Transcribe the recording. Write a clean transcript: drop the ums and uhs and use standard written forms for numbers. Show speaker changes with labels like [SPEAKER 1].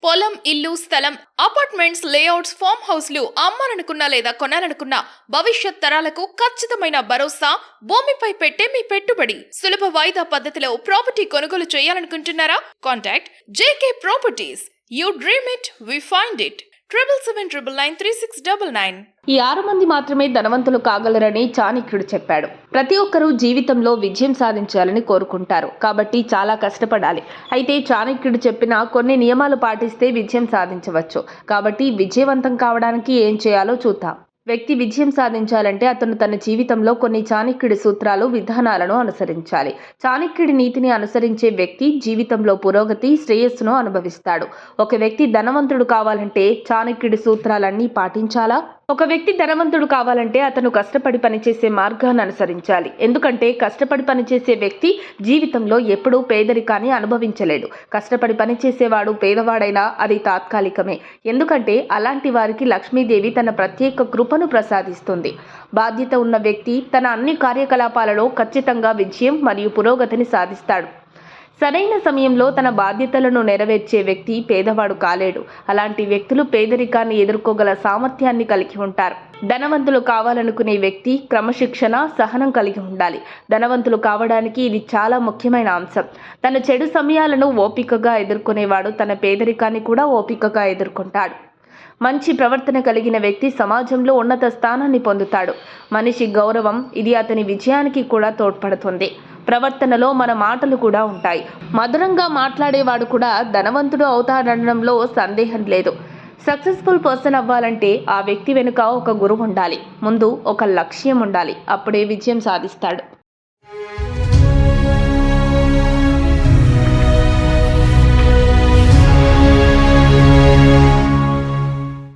[SPEAKER 1] పొలం, ఇల్లు, స్థలం, అపార్ట్మెంట్స్, లేఅవుట్స్, ఫామ్ హౌస్లు అమ్మాలనుకున్నా లేదా కొనాలనుకున్నా భవిష్యత్ తరాలకు ఖచ్చితమైన భరోసా భూమిపై పెట్టే మీ పెట్టుబడి. సులభ వాయిదా పద్ధతిలో ప్రాపర్టీ కొనుగోలు చేయాలనుకుంటున్నారా? Contact JK properties. You dream it, we find it. 77999699.
[SPEAKER 2] ఈ 6 మంది మాత్రమే ధనవంతులు కాగలరని చాణక్యుడు చెప్పాడు. ప్రతి ఒక్కరూ జీవితంలో విజయం సాధించాలని కోరుకుంటారు, కాబట్టి చాలా కష్టపడాలి. అయితే చాణక్యుడు చెప్పిన కొన్ని నియమాలు పాటిస్తే విజయం సాధించవచ్చు. కాబట్టి విజయవంతం కావడానికి ఏం చేయాలో చూద్దాం. వ్యక్తి విజయం సాధించాలంటే అతను తన జీవితంలో కొన్ని చాణక్యుడి సూత్రాలు, విధానాలను అనుసరించాలి. చాణక్యుడి నీతిని అనుసరించే వ్యక్తి జీవితంలో పురోగతి, శ్రేయస్సును అనుభవిస్తాడు. ఒక వ్యక్తి ధనవంతుడు కావాలంటే చాణక్యుడి సూత్రాలన్నీ పాటించాలా? ఒక వ్యక్తి ధనవంతుడు కావాలంటే అతను కష్టపడి పనిచేసే మార్గాన్ని అనుసరించాలి. ఎందుకంటే కష్టపడి పనిచేసే వ్యక్తి జీవితంలో ఎప్పుడూ పేదరికాన్ని అనుభవించలేడు. కష్టపడి పనిచేసేవాడు పేదవాడైనా అది తాత్కాలికమే. ఎందుకంటే అలాంటి వారికి లక్ష్మీదేవి తన ప్రత్యేక కృపను ప్రసాదిస్తుంది. బాధ్యత ఉన్న వ్యక్తి తన అన్ని కార్యకలాపాలలో ఖచ్చితంగా విజయం మరియు పురోగతిని సాధిస్తాడు. సరైన సమయంలో తన బాధ్యతలను నెరవేర్చే వ్యక్తి పేదవాడు కాలేడు. అలాంటి వ్యక్తులు పేదరికాన్ని ఎదుర్కోగల సామర్థ్యాన్ని కలిగి ఉంటారు. ధనవంతులు కావాలనుకునే వ్యక్తి క్రమశిక్షణ, సహనం కలిగి ఉండాలి. ధనవంతులు కావడానికి ఇది చాలా ముఖ్యమైన అంశం. తన చెడు సమయాలను ఓపికగా ఎదుర్కొనేవాడు తన పేదరికాన్ని కూడా ఓపికగా ఎదుర్కొంటాడు. మంచి ప్రవర్తన కలిగిన వ్యక్తి సమాజంలో ఉన్నత స్థానాన్ని పొందుతాడు. మనిషి గౌరవం ఇది అతని విజయానికి కూడా తోడ్పడుతుంది. ప్రవర్తనలో మన మాటలు కూడా ఉంటాయి. మధురంగా మాట్లాడేవాడు కూడా ధనవంతుడు అవుతాడనడంలో సందేహం లేదు. సక్సెస్ఫుల్ పర్సన్ అవ్వాలంటే ఆ వ్యక్తి వెనుక ఒక గురువు ఉండాలి. ముందు ఒక లక్ష్యం ఉండాలి. అప్పుడే విజయం సాధిస్తాడు.